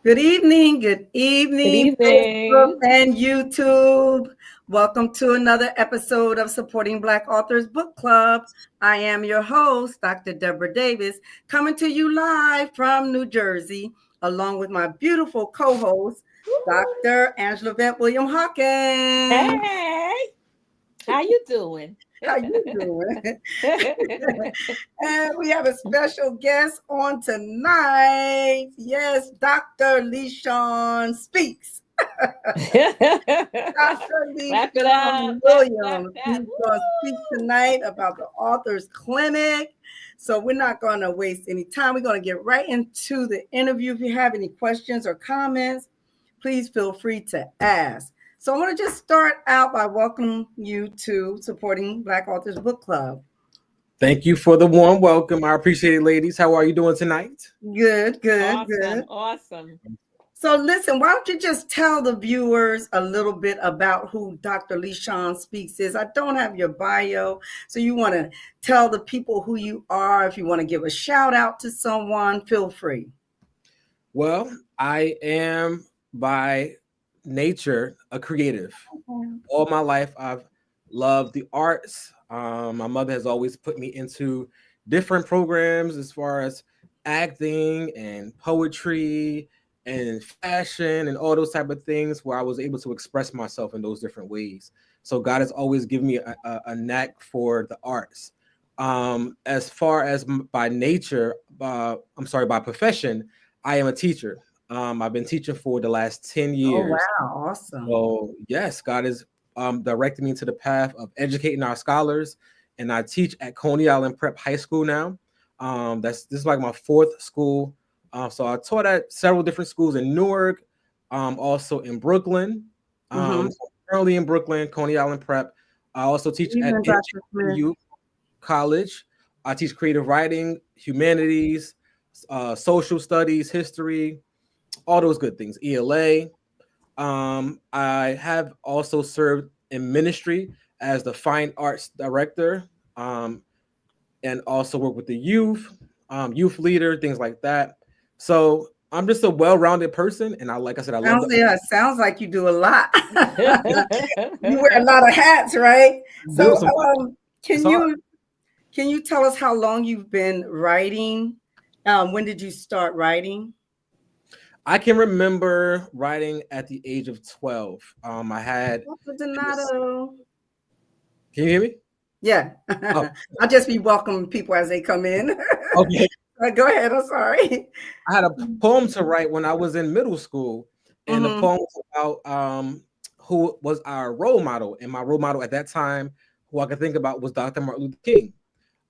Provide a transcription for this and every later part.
Good Good evening, Facebook evening. and YouTube. Welcome to another episode of Supporting Black Authors Book Club. I am your host, Dr. Deborah Davis, coming to you live from New Jersey, along with my beautiful co-host, Dr. Angela Vent William Hawkins. Hey, how you doing? How you doing? And we have a special guest on tonight. Yes, Dr. LeShawn speaks. Dr. Clap it up. LeShawn Clap Williams. that. He's going to speak tonight about the Authors Clinic. So we're not going to waste any time. We're going to get right into the interview. If you have any questions or comments, please feel free to ask. So I want to just start out by welcoming you to Supporting Black Authors Book Club. Thank you for the warm welcome. I appreciate it, ladies. How are you doing tonight? Good. Awesome. So listen, why don't you just tell the viewers a little bit about who Dr. LeShawn Speaks is? I don't have your bio, so you want to tell the people who you are. If you want to give a shout out to someone, feel free. Well, I am by nature a creative. All my life, I've loved the arts. My mother has always put me into different programs as far as acting and poetry and fashion and all those type of things where I was able to express myself in those different ways. So God has always given me a knack for the arts. As far as by nature, by profession, I am a teacher. I've been teaching for the last 10 years. Oh, wow. Awesome. So yes, God is directed me into the path of educating our scholars, and I teach at Coney Island Prep High School now. This is like my fourth school. So I taught at several different schools in Newark, also in Brooklyn. So currently in Brooklyn, Coney Island Prep. I also teach at Youth College. I teach creative writing, humanities, social studies, history, all those good things. ELA. I have also served in ministry as the fine arts director, and also work with the youth leader, things like that. So I'm just a well-rounded person, and like I said, I love it. Sounds like you do a lot. You wear a lot of hats, right? So can you tell us how long you've been writing? When did you start writing? I can remember writing at the age of 12. I had. Can you hear me? Yeah. Oh. I'll just be welcoming people as they come in. Okay. Go ahead. I'm sorry. I had a poem to write when I was in middle school, and the poem was about who was our role model. And my role model at that time, who I could think about, was Dr. Martin Luther King.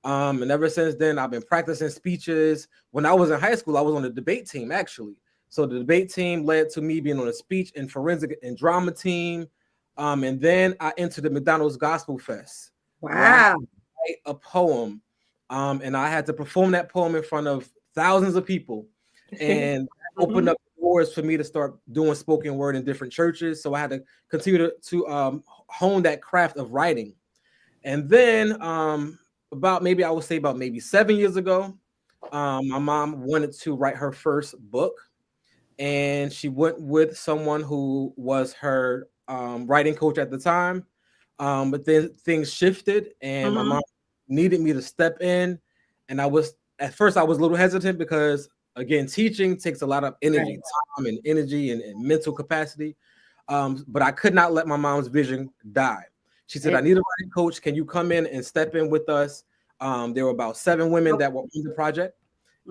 And ever since then, I've been practicing speeches. When I was in high school, I was on the debate team, actually. So the debate team led to me being on a speech and forensic and drama team. And then I entered the McDonald's Gospel Fest. Wow. I write a poem. And I had to perform that poem in front of thousands of people, and opened up doors for me to start doing spoken word in different churches. So I had to continue to hone that craft of writing. And then about maybe 7 years ago, my mom wanted to write her first book, and she went with someone who was her writing coach at the time. But then things shifted, and my mom needed me to step in, and at first I was a little hesitant because, again, teaching takes a lot of energy, time and energy and mental capacity. But I could not let my mom's vision die. She said, I need a writing coach. Can you come in and step in with us? There were about 7 women that were on the project.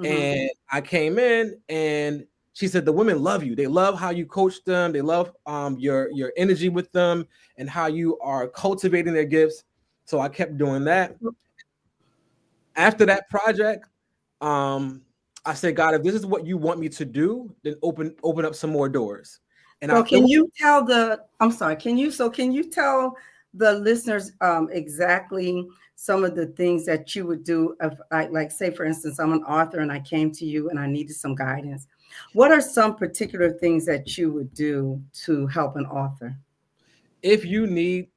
And I came in, and she said, the women love you. They love how you coach them. They love your energy with them and how you are cultivating their gifts. So I kept doing that. After that project, I said, God, if this is what you want me to do, then open up some more doors. And so can you tell the listeners exactly some of the things that you would do if like say, for instance, I'm an author and I came to you and I needed some guidance. What are some particular things that you would do to help an author? If you need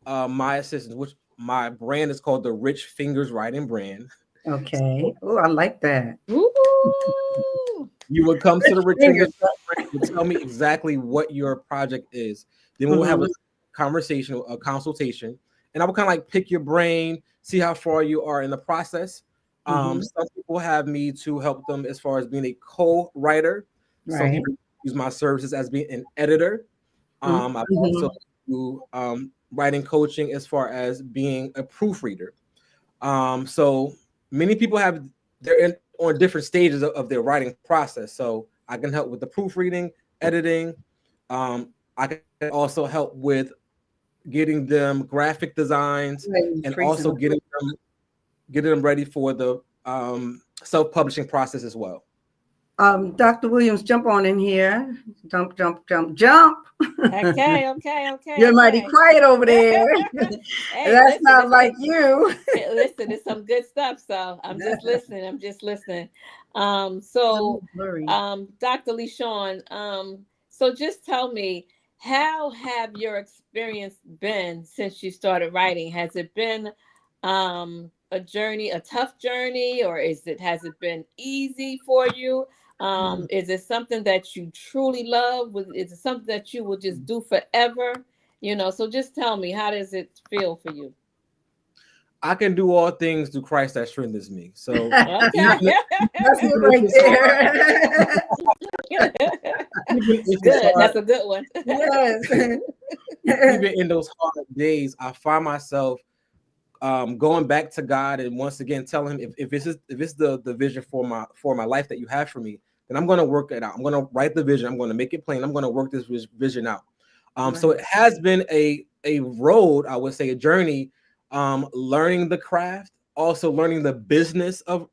my assistance, which my brand is called the Rich Fingers Writing Brand. Okay. Oh, I like that. You would come to the retreat and tell me exactly what your project is. Then we'll have a conversation, a consultation, and I will kind of like pick your brain, see how far you are in the process. Some people have me to help them as far as being a co-writer. Right. Some people use my services as being an editor. I've also do writing coaching as far as being a proofreader. So many people they're on different stages of their writing process. So I can help with the proofreading, editing. I can also help with getting them graphic designs and also getting them ready for the self-publishing process as well. Dr. Williams, jump on in here. Jump. Okay. You're mighty quiet over there. Hey, that's not like you. Listen, it's some good stuff. So I'm just listening. So Dr. LeShawn, so just tell me, how have your experience been since you started writing? Has it been a journey, a tough journey, or has it been easy for you? Is it something that you truly love? Is it something that you will just do forever? So just tell me, how does it feel for you? I can do all things through Christ that strengthens me. So okay. That's it right there. Good. That's a good one. Yes. Even in those hard days, I find myself going back to God and once again telling him, if it's the vision for my life that you have for me, then I'm going to work it out. I'm going to write the vision. I'm going to make it plain. I'm going to work this vision out. So it has been a road, I would say, a journey, learning the craft, also learning the business of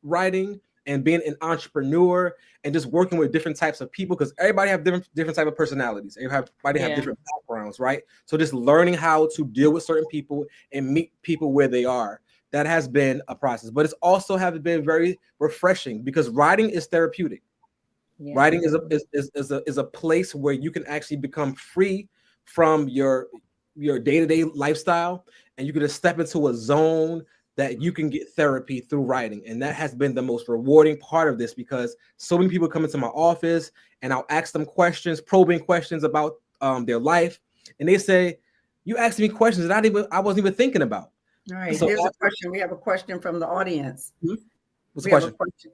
writing and being an entrepreneur and just working with different types of people, because everybody have different type of personalities. Everybody have different backgrounds, right? So just learning how to deal with certain people and meet people where they are. That has been a process, but it's also have been very refreshing because writing is therapeutic. Yeah. Writing is a place where you can actually become free from your day-to-day lifestyle, and you can just step into a zone that you can get therapy through writing. And that has been the most rewarding part of this, because so many people come into my office and I'll ask them questions, probing questions about their life, and they say, "You asked me questions that I wasn't even thinking about." All right, so here's a question. We have a question from the audience. What's the question?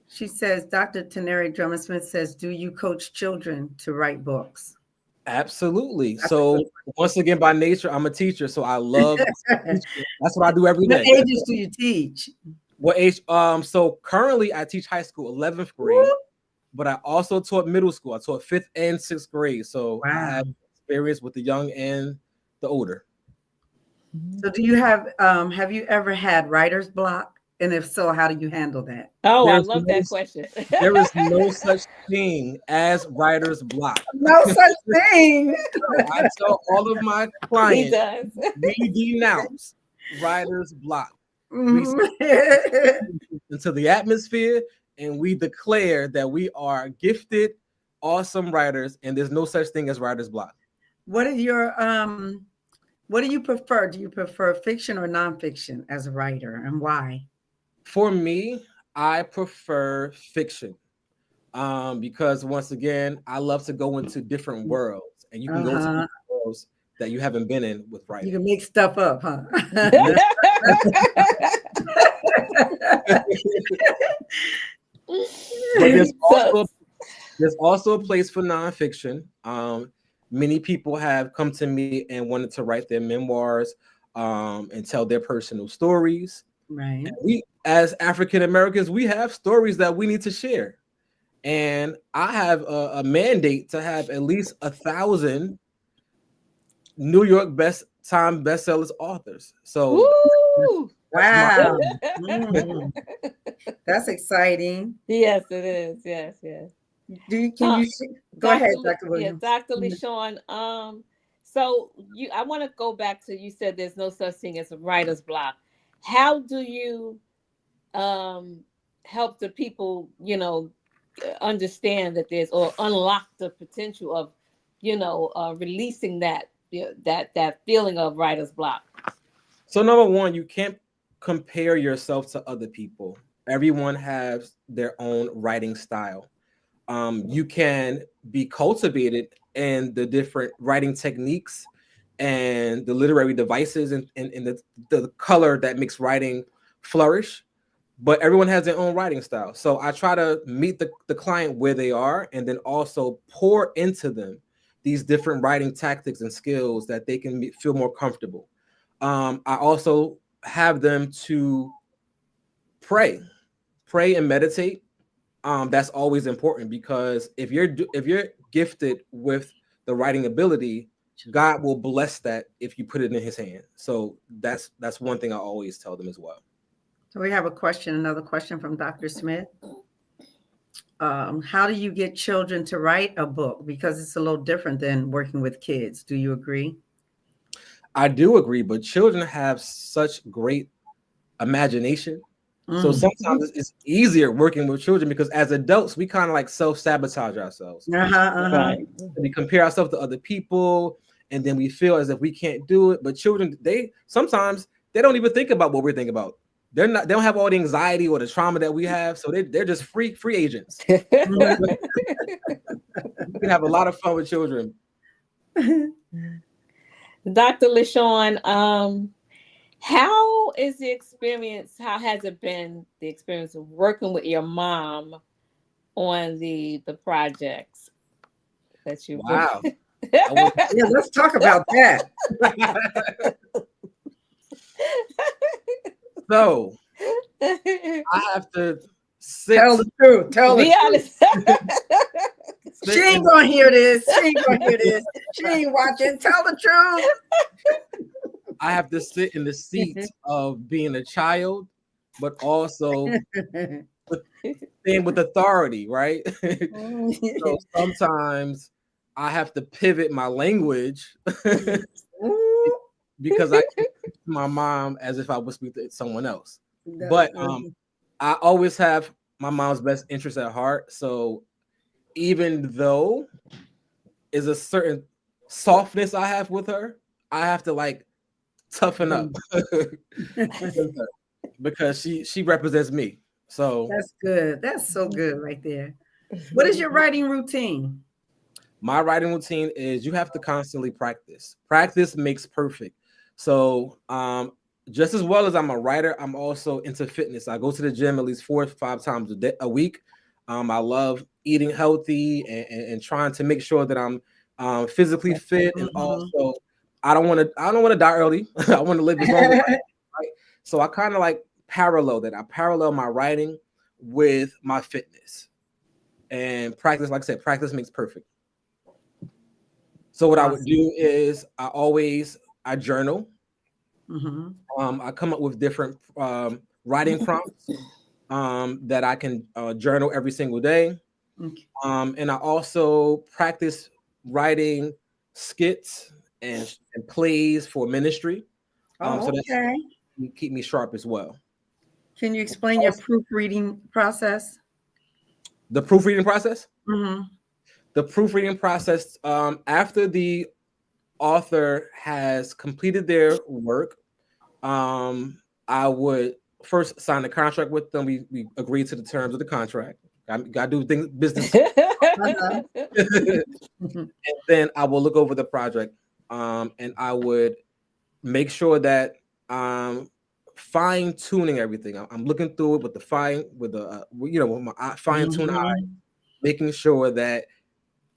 She says, Dr. Teneri Drummond-Smith says, do you coach children to write books? Absolutely. So once again, by nature, I'm a teacher, so I love teaching. That's what I do every day. What ages do you teach? What age? So currently I teach high school, 11th grade, but I also taught middle school. I taught 5th and 6th grade. So I have experience with the young and the older. So do you have you ever had writer's block? And if so, how do you handle that? Oh, I love that question. There is no such thing as writer's block. No such thing. I tell all of my clients, we denounce writer's block. We into the atmosphere, and we declare that we are gifted, awesome writers, and there's no such thing as writer's block. What do you prefer? Do you prefer fiction or nonfiction as a writer, and why? For me, I prefer fiction because once again, I love to go into different worlds, and you can go to different worlds that you haven't been in with writing. You can make stuff up, huh? But there's also a place for nonfiction. Many people have come to me and wanted to write their memoirs and tell their personal stories. Right. And we, as African Americans, we have stories that we need to share. And I have a mandate to have at least 1,000 New York bestsellers authors. So wow. That's exciting. Yes, it is. Yes. Can you go ahead, Dr. Williams? Yeah, Dr. LeShawn. So I want to go back to, you said there's no such thing as a writer's block. How do you help the people, understand that there's, or unlock the potential of, releasing that feeling of writer's block? So number one, you can't compare yourself to other people. everyone has their own writing style. You can be cultivated in the different writing techniques and the literary devices and the color that makes writing flourish. But everyone has their own writing style. So I try to meet the client where they are and then also pour into them these different writing tactics and skills that they can feel more comfortable. I also have them to pray and meditate. That's always important because if you're gifted with the writing ability, God will bless that if you put it in his hand. So that's one thing I always tell them as well. So we have another question from Dr. Smith. How do you get children to write a book? Because it's a little different than working with kids. Do you agree? I do agree, but children have such great imagination. So sometimes it's easier working with children because as adults, we kind of like self-sabotage ourselves. Right. We compare ourselves to other people and then we feel as if we can't do it. But children, sometimes they don't even think about what we're thinking about. They don't have all the anxiety or the trauma that we have. So they're just free agents. We can have a lot of fun with children. Dr. LeShawn, how has it been the experience of working with your mom on the projects that you Wow. Yeah, let's talk about that. So I have to tell the truth. Be honest. She ain't gonna hear this. She ain't watching. Tell the truth. I have to sit in the seat of being a child, but also with authority, right? So sometimes I have to pivot my language because I speak to my mom as if I would speak to someone else. But I always have my mom's best interest at heart. So even though is a certain softness I have with her, I have to like toughen up because she represents me. So that's good. That's so good right there. What is your writing routine? My writing routine is you have to constantly practice. Practice makes perfect. So just as well as I'm a writer, I'm also into fitness. I go to the gym at least 4 or 5 times a week. I love eating healthy and trying to make sure that I'm physically fit, and also I don't want to die early. I want to live as long as I can, right? So I kind of like parallel that. I parallel my writing with my fitness and practice. Like I said, practice makes perfect. So what I would do is I journal. I come up with different writing prompts that I can journal every single day. And I also practice writing skits and plays for ministry. So that keep me sharp as well. Can you explain your proofreading process? The proofreading process? The proofreading process, after the author has completed their work, I would first sign a contract with them. We agree to the terms of the contract. I got to do business. And then I will look over the project, and I would make sure that fine tuning everything. I'm looking through it with with my fine tune eye, making sure that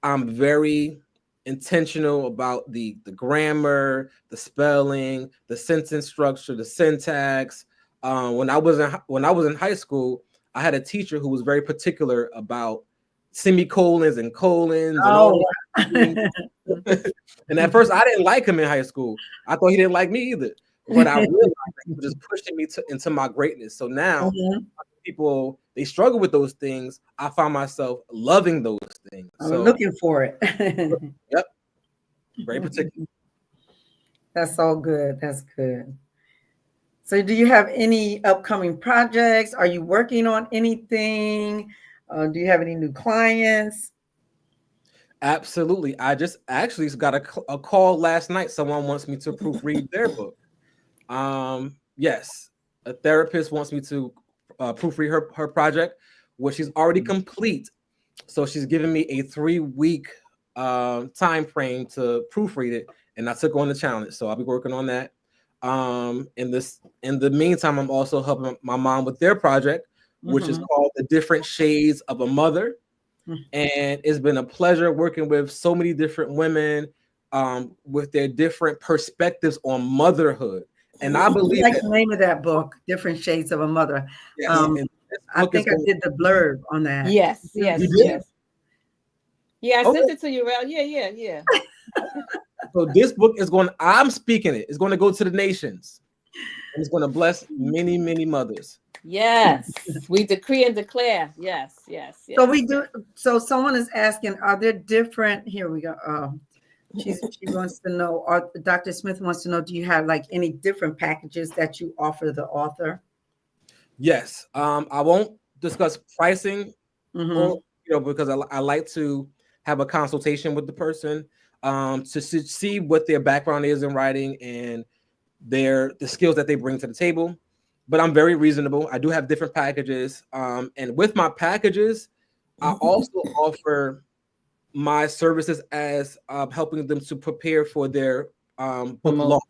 I'm very intentional about the grammar, the spelling, the sentence structure, the syntax. When I was in high school, I had a teacher who was very particular about semicolons and colons and all that. And at first I didn't like him in high school. I thought he didn't like me either. But I realized that he was just pushing me into my greatness. So now people, they struggle with those things. I find myself loving those things. I'm looking for it. Yep. Very particular. That's all good. That's good. So do you have any upcoming projects? Are you working on anything? Do you have any new clients? Absolutely. I just actually got a call last night. Someone wants me to proofread their book. Yes, a therapist wants me to proofread her project, which she's already complete. So she's giving me a 3-week time frame to proofread it, and I took on the challenge. So I'll be working on that. In the meantime, I'm also helping my mom with their project, which is called The Different Shades of a Mother. And it's been a pleasure working with so many different women with their different perspectives on motherhood. And I believe like the name of that book, Different Shades of a Mother. Yes, I think I did the blurb on that. Yes. Yeah, I Okay. sent it to you, Rel. Yeah. So this book is I'm speaking it. It's going to go to the nations. And it's going to bless many, many mothers. Yes. We decree and declare. Yes. So we do. So someone is asking, are there different, here we go. She wants to know, or Dr. Smith wants to know, do you have like any different packages that you offer the author? Yes. I won't discuss pricing or, because I like to have a consultation with the person to see what their background is in writing and the skills that they bring to the table. But I'm very reasonable. I do have different packages. And with my packages, I also offer my services as helping them to prepare for their book launch.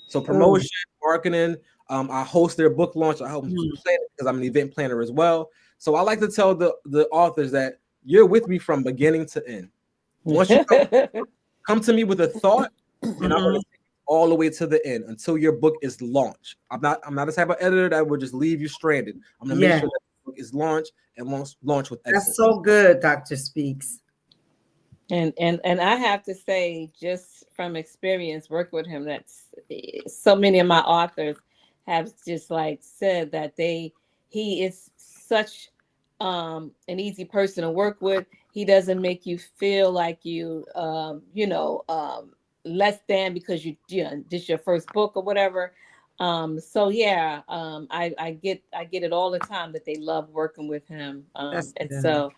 So promotion, marketing. I host their book launch. I help them to plan it because I'm an event planner as well. So I like to tell the authors that you're with me from beginning to end. Once you come to me with a thought, and I'm going to take it all the way to the end until your book is launched. I'm not the type of editor that would just leave you stranded. I'm going to make sure that the book is launched and launch with excellence. That's so good, Dr. Speaks. And I have to say, just from experience, work with him, that's so many of my authors have just like said that he is such an easy person to work with. He doesn't make you feel like you less than because this your first book or whatever. So yeah, I get it all the time that they love working with him. And so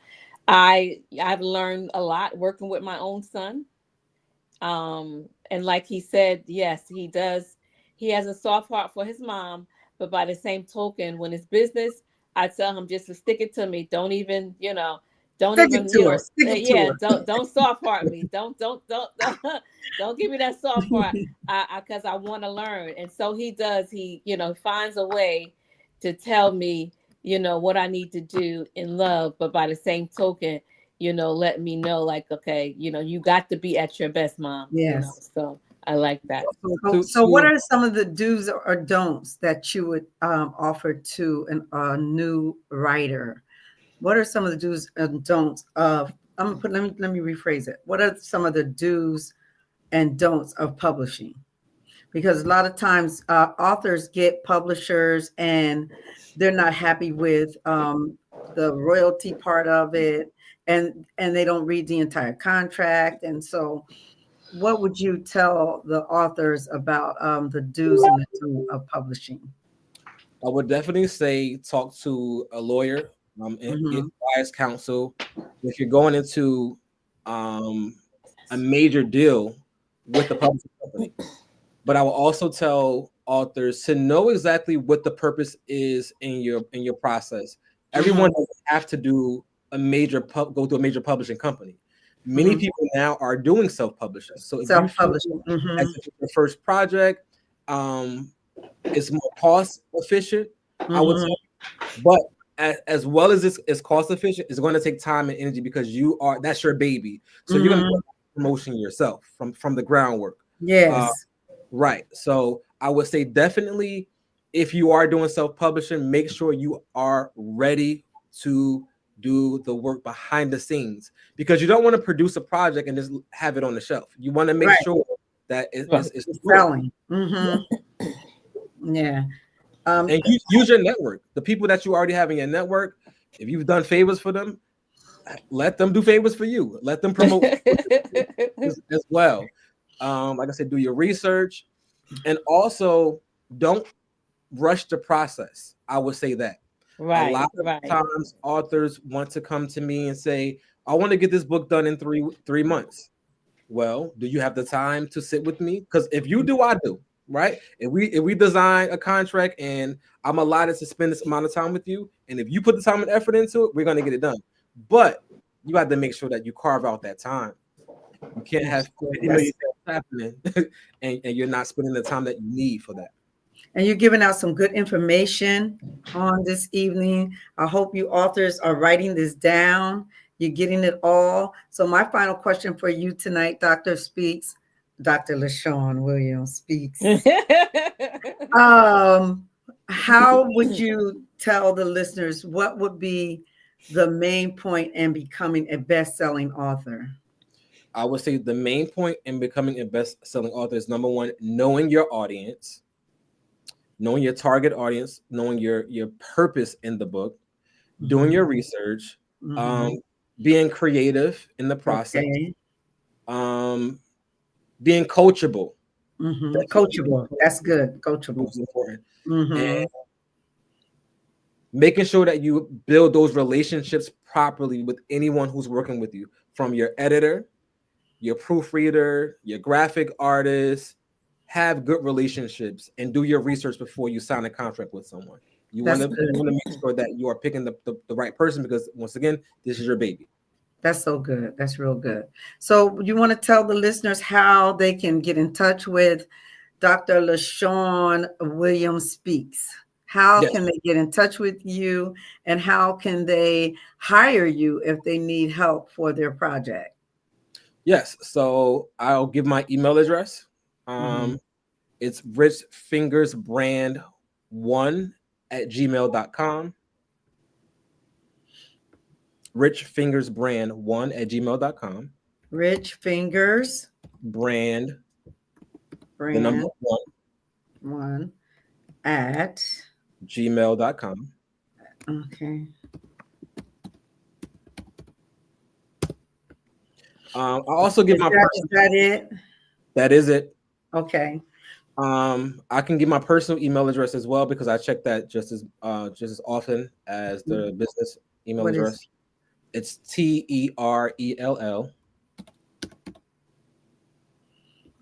I've learned a lot working with my own son. And like he said, yes, he does. He has a soft heart for his mom, but by the same token, when it's business, I tell him just to stick it to me. Don't even, don't don't soft heart me. Don't give me that soft heart because I want to learn. And so he does. He, finds a way to tell me, what I need to do in love, but by the same token, let me know like, okay, you got to be at your best, mom. Yes. So I like that. So what are some of the do's or don'ts that you would offer to a new writer? What are some of the do's and don'ts of, let me rephrase it. What are some of the do's and don'ts of publishing? Because a lot of times authors get publishers and they're not happy with the royalty part of it, and they don't read the entire contract. And so what would you tell the authors about the do's and the don'ts of publishing? I would definitely say talk to a lawyer and get wise counsel. If you're going into a major deal with the publishing company. But I will also tell authors to know exactly what the purpose is in your process. Everyone doesn't have to do go through a major publishing company. Many people now are doing self-publishing. So if you as your first project, it's more cost efficient, I would say. But as well as it's cost efficient, it's going to take time and energy because that's your baby. So you're going to be promoting yourself from the groundwork. Yes. Right. So I would say definitely if you are doing self-publishing, make sure you are ready to do the work behind the scenes because you don't want to produce a project and just have it on the shelf. You want to make sure that it's selling. Yeah. And use your network. The people that you already have in your network, if you've done favors for them, let them do favors for you. Let them promote as well. Like I said, do your research and also don't rush the process. I would say that. Right. A lot of times authors want to come to me and say, I want to get this book done in three months. Well, do you have the time to sit with me? Because if you do, I do. right? If we design a contract and I'm allotted to spend this amount of time with you, and if you put the time and effort into it, we're gonna get it done. But you have to make sure that you carve out that time. You can't have 50 million things happening and you're not spending the time that you need for that. And you're giving out some good information on this evening. I hope you authors are writing this down. You're getting it all. So my final question for you tonight, Dr. LeShawn Williams speaks. How would you tell the listeners what would be the main point in becoming a best-selling author? I would say the main point in becoming a best-selling author is, number one, knowing your audience, knowing your target audience, knowing your purpose in the book, doing your research, being creative in the process, being coachable. Coachable. That's good. Coachable. Is important. And making sure that you build those relationships properly with anyone who's working with you, from your editor, your proofreader, your graphic artist. Have good relationships and do your research before you sign a contract with someone. You want to make sure that you are picking the right person, because once again, this is your baby. That's so good. That's real good. So you want to tell the listeners how they can get in touch with Dr. LeShawn Williams Speaks? How can they get in touch with you, and how can they hire you if they need help for their project? Yes. So I'll give my email address. It's richfingersbrand1@gmail.com. richfingersbrand1@gmail.com. Richfingers brand the number 1 at gmail.com. Okay. I'll also give my is that it? That is it. Okay. I can give my personal email address as well, because I check that just as often as the business email address. It's TERELL.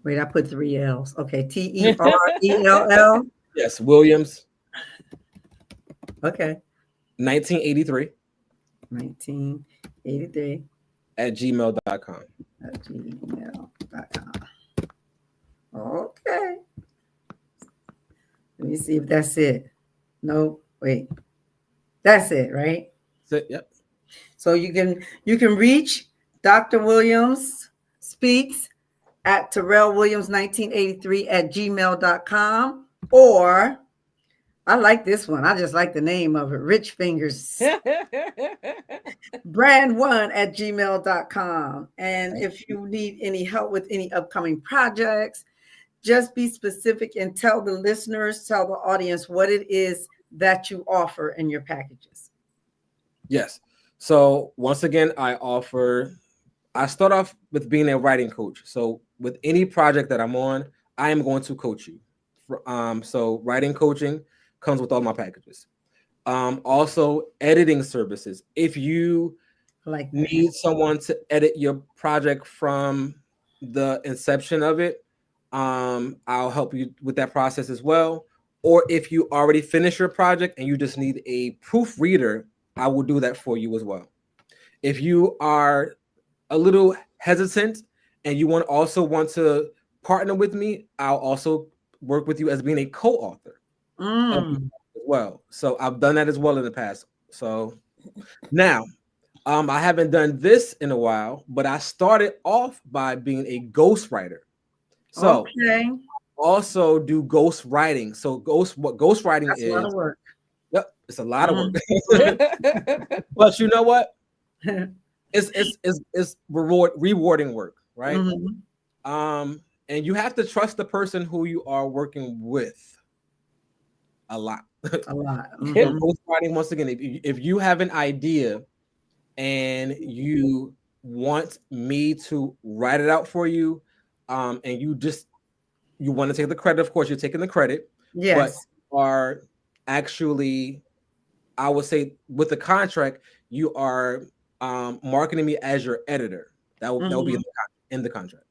Wait, I put 3 L's. Okay, TERELL. Yes, Williams. Okay. 1983. 1983. At gmail.com. At gmail.com. Okay. Let me see if that's it. No, wait. That's it, right? That's it, yep. So you can reach Dr. Williams Speaks at TerrellWilliams1983@gmail.com, or I like this one. I just like the name of it. Rich Fingers Brand1@gmail.com. And if you need any help with any upcoming projects, just be specific and tell the listeners, tell the audience what it is that you offer in your packages. Yes. So once again, I start off with being a writing coach. So with any project that I'm on, I am going to coach you. So writing coaching comes with all my packages. Also editing services. If you need someone to edit your project from the inception of it, I'll help you with that process as well. Or if you already finished your project and you just need a proofreader, I will do that for you as well. If you are a little hesitant and you also want to partner with me, I'll also work with you as being a co-author as well. So I've done that as well in the past. So now, I haven't done this in a while, but I started off by being a ghostwriter. So also do ghost writing. So ghost writing is a lot of work. Yep, it's a lot of work. But you know what? It's rewarding work, right? And you have to trust the person who you are working with a lot. Ghost writing, once again, if you have an idea and you want me to write it out for you, and you want to take the credit, of course, you're taking the credit. Yes. But are actually, I would say, with the contract, you are marketing me as your editor. That will be in the contract.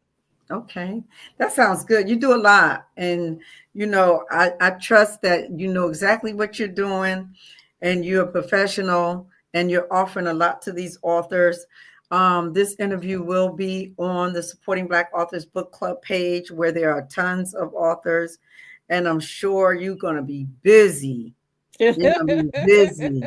Okay, that sounds good. You do a lot, and I trust that you know exactly what you're doing, and you're a professional, and you're offering a lot to these authors. This interview will be on the Supporting Black Authors Book Club page, where there are tons of authors, and I'm sure you're going to be busy. You're going to be busy.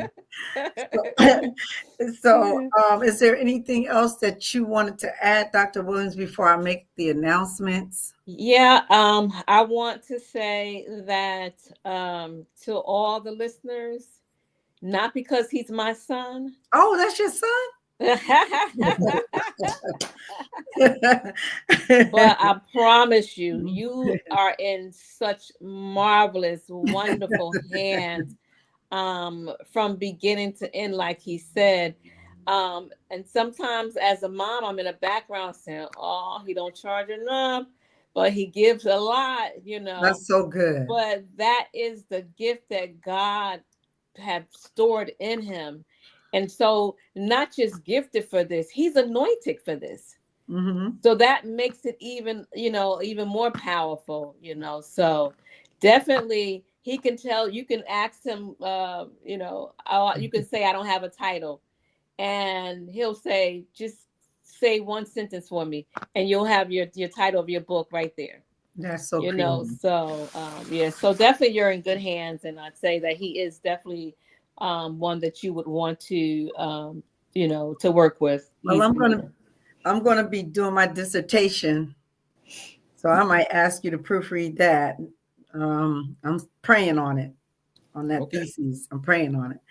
So, is there anything else that you wanted to add, Dr. Williams, before I make the announcements? Yeah, I want to say that to all the listeners, not because he's my son. Oh, that's your son? But I promise you, you are in such marvelous, wonderful hands from beginning to end, like he said. And sometimes as a mom, I'm in the background saying, oh, he don't charge enough, but he gives a lot, That's so good. But that is the gift that God have stored in him. And so not just gifted for this, he's anointed for this. Mm-hmm. So that makes it even more powerful, So definitely he can tell, you can ask him, you can say, I don't have a title. And he'll say, just say one sentence for me, and you'll have your title of your book right there. That's so cool. So so definitely you're in good hands, and I'd say that he is definitely one that you would want to to work with. Well, I'm gonna be doing my dissertation, so I might ask you to proofread that. I'm praying on it, on that thesis. I'm praying on it.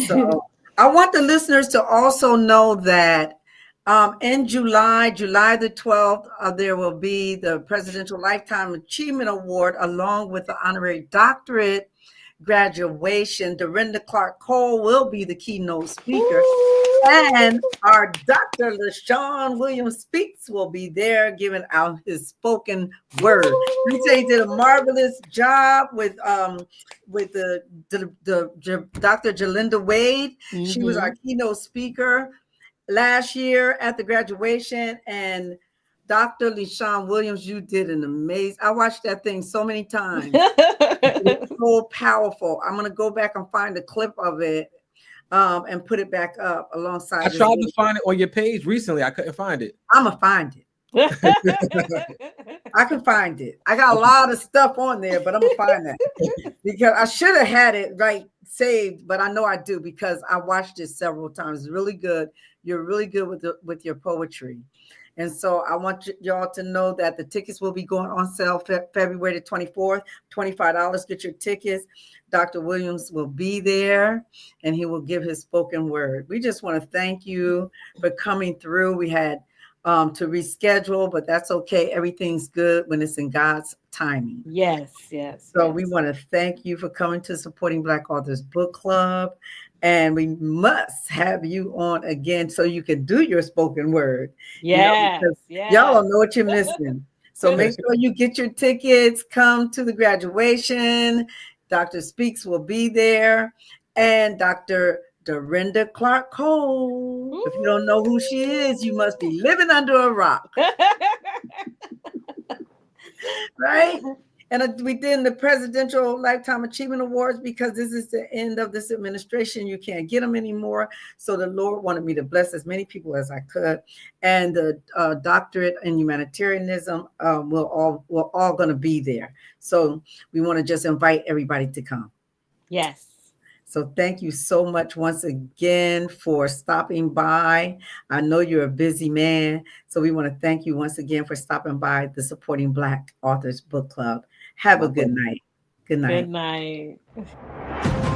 So I want the listeners to also know that in July the 12th, there will be the Presidential Lifetime Achievement Award, along with the honorary doctorate graduation. Dorinda Clark Cole will be the keynote speaker. And our Dr. LeShawn Williams Speaks will be there giving out his spoken word. He said he did a marvelous job with the Dr. Jalinda Wade. Mm-hmm. She was our keynote speaker last year at the graduation. And Dr. LeShawn Williams, you did an amazing. I watched that thing so many times. It's so powerful. I'm going to go back and find a clip of it. And put it back up alongside. I tried to find it on your page recently. I couldn't find it. I'm gonna find it. I can find it. I got a lot of stuff on there, but I'm gonna find that because I should have had it right saved, but I know I do because I watched it several times. It's really good. You're really good with your poetry. And so I want y'all to know that the tickets will be going on sale February the 24th, $25. Get your tickets. Dr. Williams will be there and he will give his spoken word. We just want to thank you for coming through. We had to reschedule, but that's okay. Everything's good when it's in God's timing. Yes. So we want to thank you for coming to Supporting Black Authors Book Club. And we must have you on again so you can do your spoken word. Yes. Y'all don't know what you're missing. So make sure you get your tickets, come to the graduation. Dr. Speaks will be there. And Dr. Dorinda Clark Cole. Ooh. If you don't know who she is, you must be living under a rock. Right? And we did the Presidential Lifetime Achievement Awards because this is the end of this administration. You can't get them anymore. So the Lord wanted me to bless as many people as I could. And the doctorate in humanitarianism, we're all going to be there. So we want to just invite everybody to come. Yes. So thank you so much once again for stopping by. I know you're a busy man. So we want to thank you once again for stopping by the Supporting Black Authors Book Club. Have a good night. Good night. Good night.